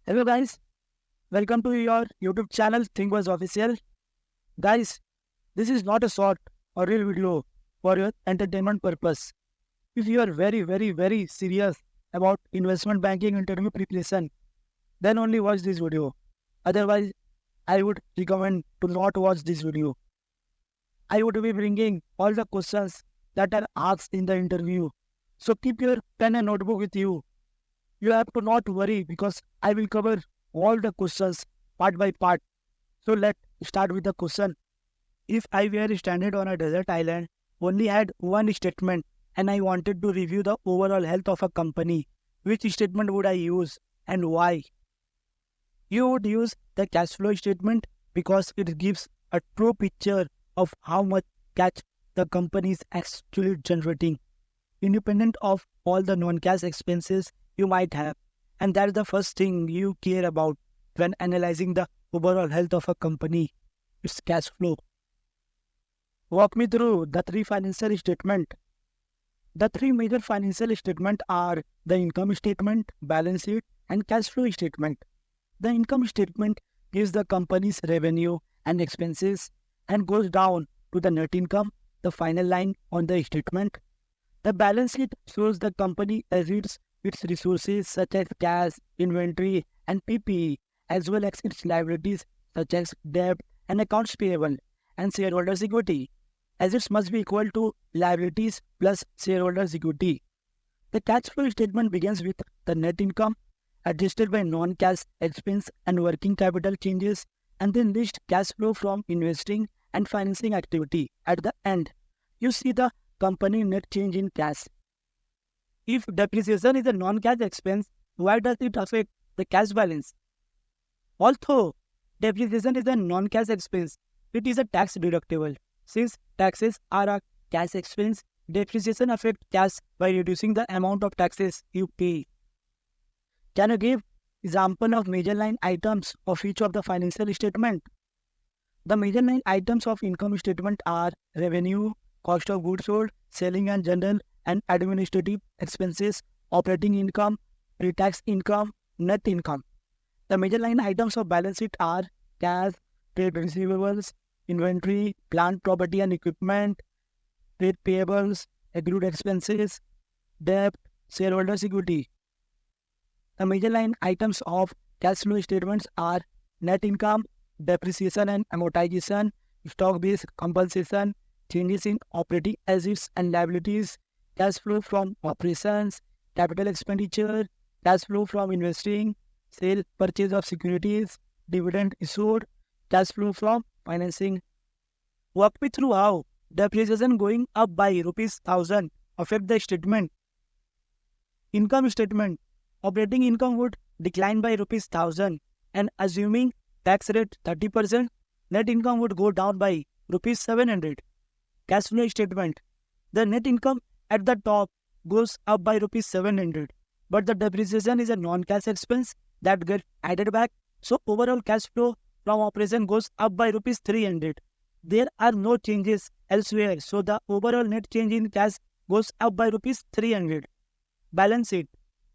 Hello guys, welcome to your YouTube channel ThinkWise Official. Guys, this is not a short or real video for your entertainment purpose. If you are very serious about investment banking interview preparation, then only watch this video. Otherwise, I would recommend to not watch this video. I would be bringing all the questions that are asked in the interview. So keep your pen and notebook with you. You have to not worry because I will cover all the questions part by part. So let's start with the question. If I were stranded on a desert island, only had one statement, and I wanted to review the overall health of a company, which statement would I use and why? You would use the cash flow statement because it gives a true picture of how much cash the company is actually generating, independent of all the non-cash expenses you might have. And that's the first thing you care about when analyzing the overall health of a company. It's cash flow. Walk me through the three financial statement. The three major financial statement are the income statement, balance sheet, and cash flow statement. The income statement gives the company's revenue and expenses and goes down to the net income, the final line on the statement. The balance sheet shows the company assets, its resources such as cash, inventory, and PPE, as well as its liabilities such as debt and accounts payable and shareholders' equity. Assets must be equal to liabilities plus shareholders' equity. The cash flow statement begins with the net income adjusted by non-cash expense and working capital changes, and then lists cash flow from investing and financing activity. At the end, you see the company net change in cash. If depreciation is a non-cash expense, why does it affect the cash balance? Although depreciation is a non-cash expense, it is a tax deductible. Since taxes are a cash expense, depreciation affects cash by reducing the amount of taxes you pay. Can you give example of major line items of each of the financial statement? The major line items of income statement are revenue, cost of goods sold, selling and general and administrative expenses, operating income, pre-tax income, net income. The major line items of balance sheet are cash, trade receivables, inventory, plant property and equipment, trade payables, accrued expenses, debt, shareholders' equity. The major line items of cash flow statements are net income, depreciation and amortization, stock-based compensation, changes in operating assets and liabilities, cash flow from operations, capital expenditure, cash flow from investing, sale purchase of securities, dividend issued, cash flow from financing. Walk me through how depreciation going up by rupees 1000 affect the statement. Income statement. Operating income would decline by rupees 1000 and assuming tax rate 30%, net income would go down by rupees 700. Cash flow statement. The net income at the top goes up by rupees 700, but the depreciation is a non-cash expense that gets added back, so overall cash flow from operation goes up by rupees 300. There are no changes elsewhere, so the overall net change in cash goes up by rupees 300. Balance sheet.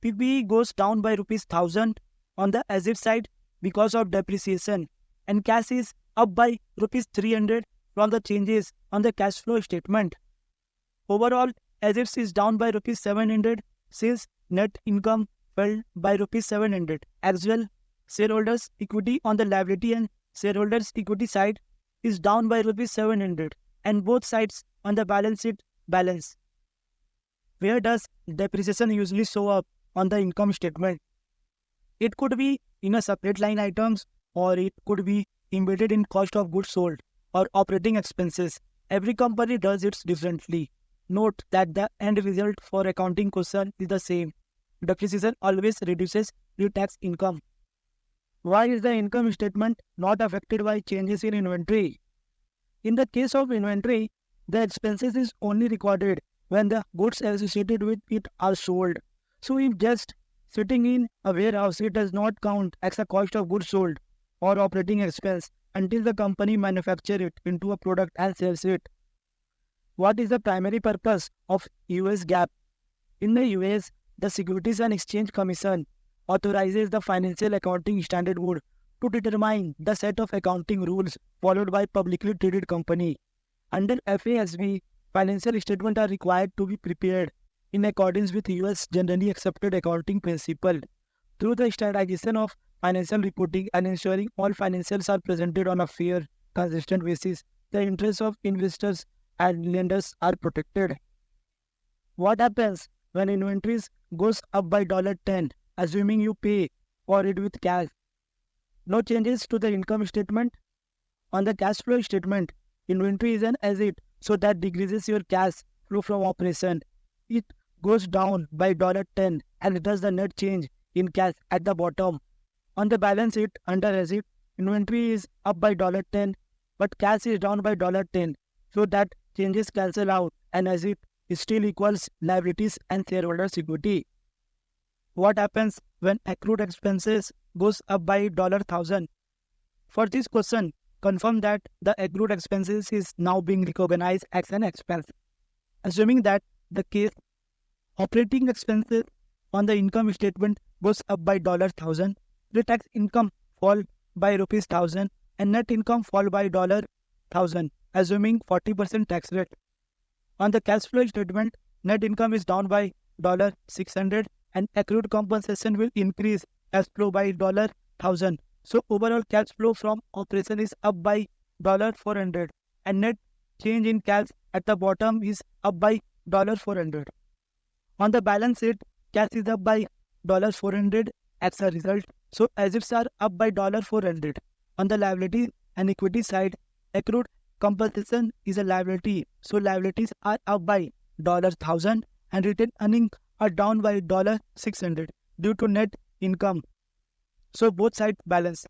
PPE goes down by rupees 1000 on the asset side because of depreciation, and cash is up by rupees 300 from the changes on the cash flow statement. Overall, assets is down by rupees 700 since net income fell by rupees 700. As well, shareholders' equity on the liability and shareholders' equity side is down by rupees 700, and both sides on the balance sheet balance. Where does depreciation usually show up on the income statement? It could be in a separate line items, or it could be embedded in cost of goods sold or operating expenses. Every company does it differently. Note that the end result for accounting question is the same. Depreciation always reduces pre-tax income. Why is the income statement not affected by changes in inventory? In the case of inventory, the expenses is only recorded when the goods associated with it are sold. So if just sitting in a warehouse, it does not count as a cost of goods sold or operating expense until the company manufactures it into a product and sells it. What is the primary purpose of US GAAP? In the US, the Securities and Exchange Commission authorizes the Financial Accounting Standard Board to determine the set of accounting rules followed by publicly traded company. Under FASB, financial statements are required to be prepared in accordance with US generally accepted accounting principle. Through the standardization of financial reporting and ensuring all financials are presented on a fair, consistent basis, the interests of investors and lenders are protected. What happens when inventories goes up by $10, assuming you pay for it with cash? No changes to the income statement. On the cash flow statement, inventory is an asset, so that decreases your cash flow from operation. It goes down by $10 and it does the net change in cash at the bottom. On the balance sheet under asset, inventory is up by $10, but cash is down by $10, so that changes cancel out and asset still equals liabilities and shareholders' equity. What happens when accrued expenses goes up by $1,000? For this question, confirm that the accrued expenses is now being recognized as an expense. Assuming that the case operating expenses on the income statement goes up by $1,000, pre-tax income fall by ₹1,000 and net income fall by $1,000, assuming 40% tax rate. On the cash flow statement, net income is down by $600 and accrued compensation will increase cash flow by $1,000. So overall cash flow from operation is up by $400 and net change in cash at the bottom is up by $400. On the balance sheet, cash is up by $400 as a result. So assets are up by $400. On the liability and equity side, accrued compensation is a liability. So liabilities are up by $1,000 and retained earnings are down by $600 due to net income. So both sides balance.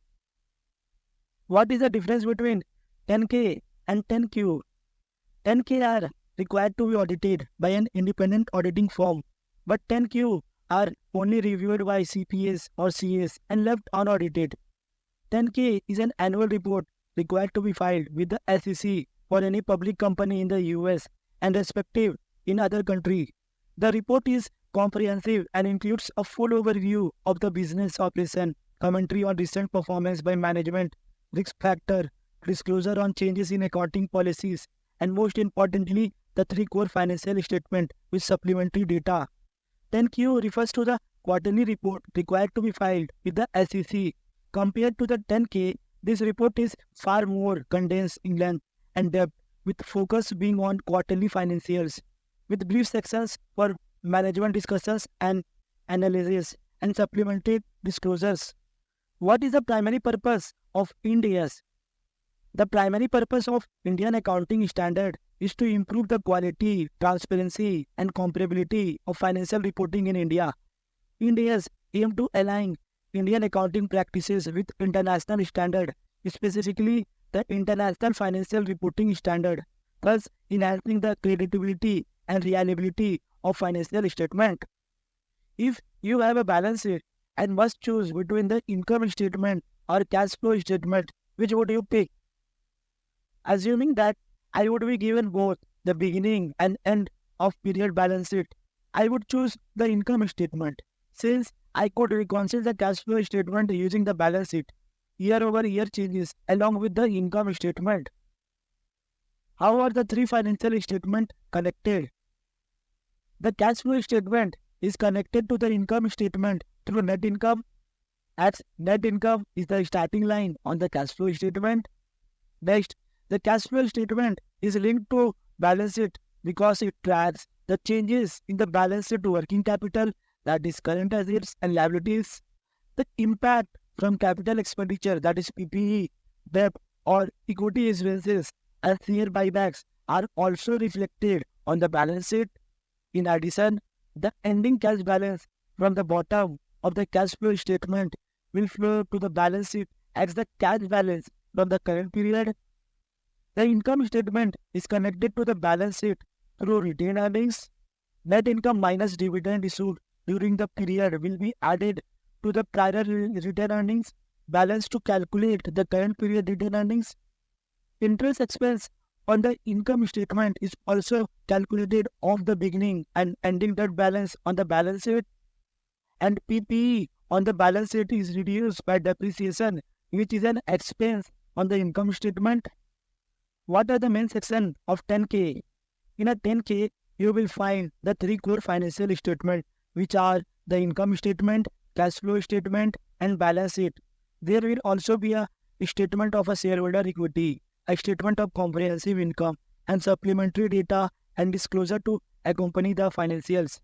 What is the difference between 10K and 10Q? 10K are required to be audited by an independent auditing firm, but 10Q are only reviewed by CPAs or CAs and left unaudited. 10K is an annual report required to be filed with the SEC for any public company in the US and respective in other country. The report is comprehensive and includes a full overview of the business operation, commentary on recent performance by management, risk factor, disclosure on changes in accounting policies, and most importantly, the three core financial statement with supplementary data. 10Q refers to the quarterly report required to be filed with the SEC. Compared to the 10K, this report is far more condensed in length and depth, with focus being on quarterly financials, with brief sections for management discussions and analysis and supplementary disclosures. What is the primary purpose of Ind AS? The primary purpose of Indian Accounting Standard is to improve the quality, transparency, and comparability of financial reporting in India. Ind AS aim to align Indian accounting practices with international standard, specifically the International Financial Reporting Standard, thus enhancing the credibility and reliability of financial statement. If you have a balance sheet and must choose between the income statement or cash flow statement, which would you pick? Assuming that I would be given both the beginning and end of period balance sheet, I would choose the income statement, since I could reconcile the cash flow statement using the balance sheet, year-over-year changes along with the income statement. How are the three financial statements connected? The cash flow statement is connected to the income statement through net income, as net income is the starting line on the cash flow statement. Next, the cash flow statement is linked to balance sheet because it tracks the changes in the balance sheet working capital, that is current assets and liabilities. The impact from capital expenditure, that is PPE, debt or equity expenses and share buybacks are also reflected on the balance sheet. In addition, the ending cash balance from the bottom of the cash flow statement will flow to the balance sheet as the cash balance from the current period. The income statement is connected to the balance sheet through retained earnings. Net income minus dividend issued during the period will be added to the prior retained earnings balance to calculate the current period retained earnings. Interest expense on the income statement is also calculated off the beginning and ending debt balance on the balance sheet. and PPE on the balance sheet is reduced by depreciation, which is an expense on the income statement. What are the main section of 10K? In a 10K, you will find the three core financial statements, which are the income statement, cash flow statement, and balance sheet. There will also be a statement of a shareholder equity, a statement of comprehensive income, and supplementary data and disclosure to accompany the financials.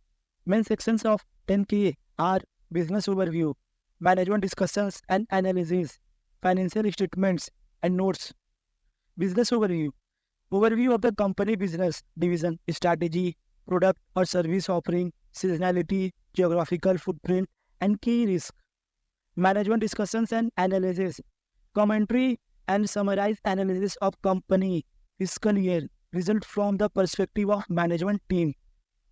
Main sections of 10K are business overview, management discussions and analysis, financial statements and notes. Business overview. Overview of the company business division, strategy, product or service offering, seasonality, geographical footprint, and key risks. Management discussions and analysis. Commentary and summarized analysis of company fiscal year result from the perspective of management team.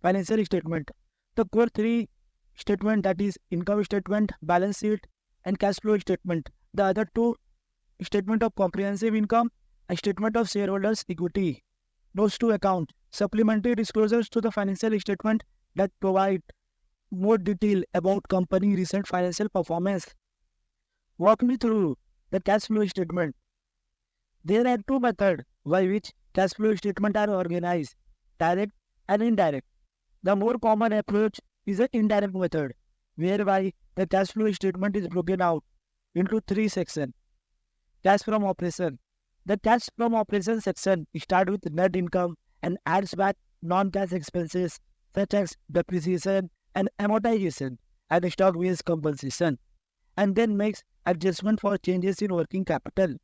Financial statement. The core three statement, that is income statement, balance sheet, and cash flow statement. The other two, statement of comprehensive income, a statement of shareholders equity. Notes to account. Supplementary disclosures to the financial statement that provide more detail about company recent financial performance. Walk me through the cash flow statement. There are two methods by which cash flow statements are organized, direct and indirect. The more common approach is the indirect method, whereby the cash flow statement is broken out into three sections. Cash from operation. The cash from operation section starts with net income and adds back non-cash expenses such as depreciation and amortization and stock-based compensation, and then makes adjustment for changes in working capital.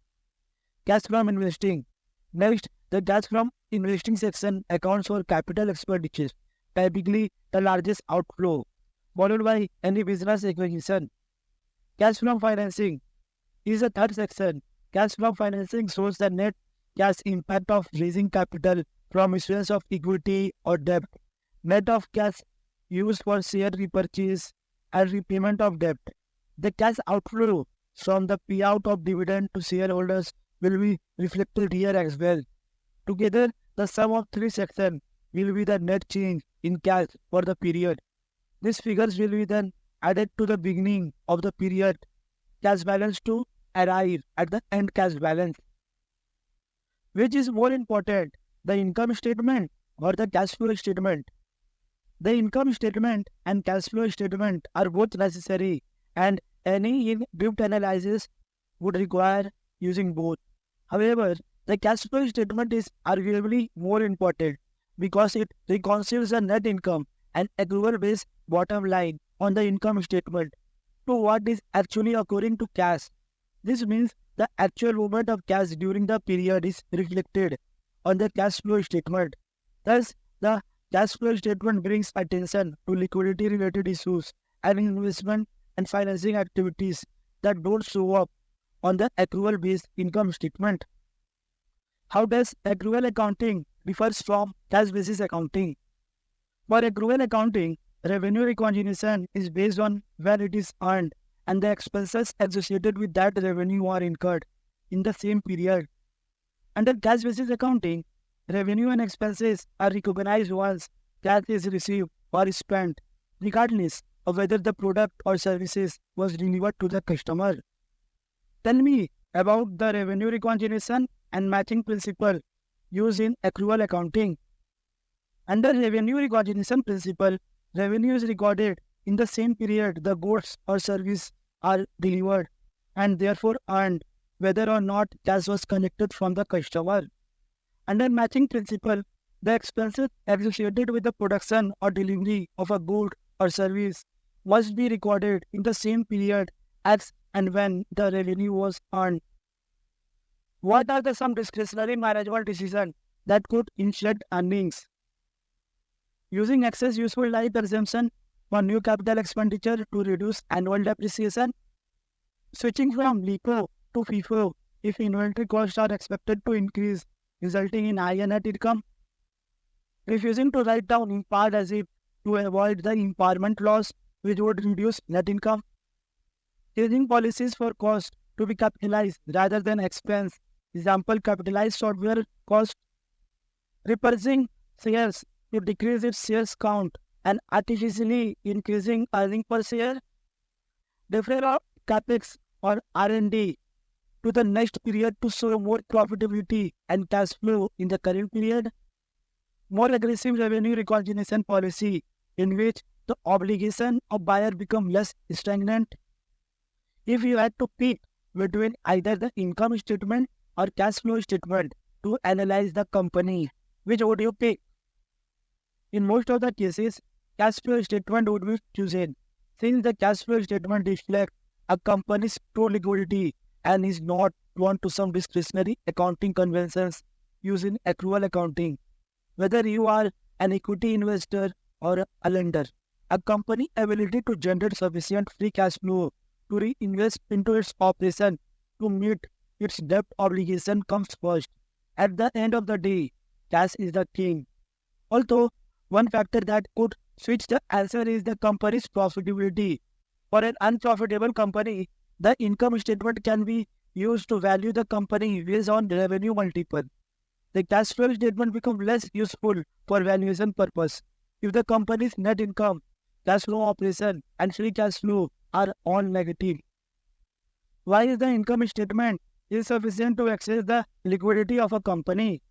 Cash from investing. Next, the cash from investing section accounts for capital expenditures, typically the largest outflow, followed by any business acquisition. Cash from financing is the third section. Cash from financing shows the net cash impact of raising capital from issuance of equity or debt, net of cash used for share repurchase and repayment of debt. The cash outflow from the payout of dividend to shareholders will be reflected here as well. Together, the sum of three sections will be the net change in cash for the period. These figures will be then added to the beginning of the period cash balance to arrive at the end cash balance. Which is more important, the income statement or the cash flow statement? The income statement and cash flow statement are both necessary, and any in-depth analysis would require using both. However, the cash flow statement is arguably more important because it reconciles the net income and accrual-based bottom line on the income statement to what is actually occurring to cash. This means the actual movement of cash during the period is reflected on the cash flow statement. Thus, the cash flow statement brings attention to liquidity-related issues and investment and financing activities that don't show up on the accrual-based income statement. How does accrual accounting differs from cash basis accounting? For accrual accounting, revenue recognition is based on when it is earned, and the expenses associated with that revenue are incurred in the same period. Under cash basis accounting, revenue and expenses are recognized once cash is received or spent, regardless of whether the product or services was delivered to the customer. Tell me about the revenue recognition and matching principle used in accrual accounting. Under revenue recognition principle, revenue is recorded in the same period the goods or service are delivered and therefore earned, whether or not cash was collected from the customer. Under matching principle, the expenses associated with the production or delivery of a good or service must be recorded in the same period as and when the revenue was earned. What are some discretionary management decisions that could inflate earnings? Using excess useful life assumption for new capital expenditure to reduce annual depreciation. Switching from LIFO to FIFO if inventory costs are expected to increase, resulting in higher net income. Refusing to write down impaired asset to avoid the impairment loss, which would reduce net income. Changing policies for cost to be capitalized rather than expense. Example, capitalized software cost. Repurchasing shares to decrease its shares count and artificially increasing earning per share, defer our capex or R&D to the next period to show more profitability and cash flow in the current period, more aggressive revenue recognition policy in which the obligation of buyer become less stagnant. If you had to pick between either the income statement or cash flow statement to analyze the company, which would you pick? In most of the cases, cash flow statement would be chosen, since the cash flow statement reflects a company's true liquidity and is not prone to some discretionary accounting conventions used in accrual accounting. Whether you are an equity investor or a lender, a company's ability to generate sufficient free cash flow to reinvest into its operation to meet its debt obligation comes first. At the end of the day, cash is the king. Although, one factor that could switch the answer is the company's profitability. For an unprofitable company, the income statement can be used to value the company based on revenue multiple. The cash flow statement becomes less useful for valuation purpose. If the company's net income, cash flow operation, and free cash flow are all negative. Why is the income statement insufficient to access the liquidity of a company?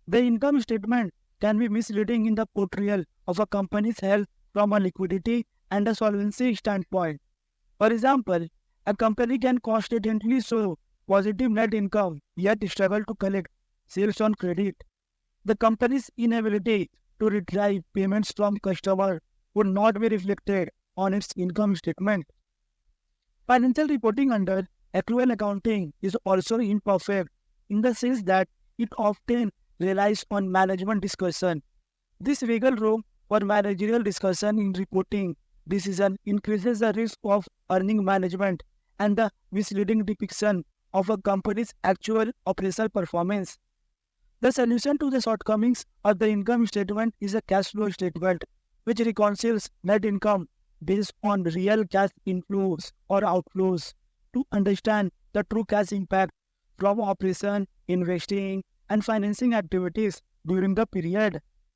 The income statement can be misleading in the portrayal of a company's health from a liquidity and a solvency standpoint. For example, a company can constantly show positive net income yet struggle to collect sales on credit. The company's inability to retrieve payments from customers would not be reflected on its income statement. Financial reporting under accrual accounting is also imperfect in the sense that it often relies on management discussion. This wiggle room for managerial discussion in reporting decision increases the risk of earning management and the misleading depiction of a company's actual operational performance. The solution to the shortcomings of the income statement is a cash flow statement, which reconciles net income based on real cash inflows or outflows to understand the true cash impact from operation, investing, and financing activities during the period.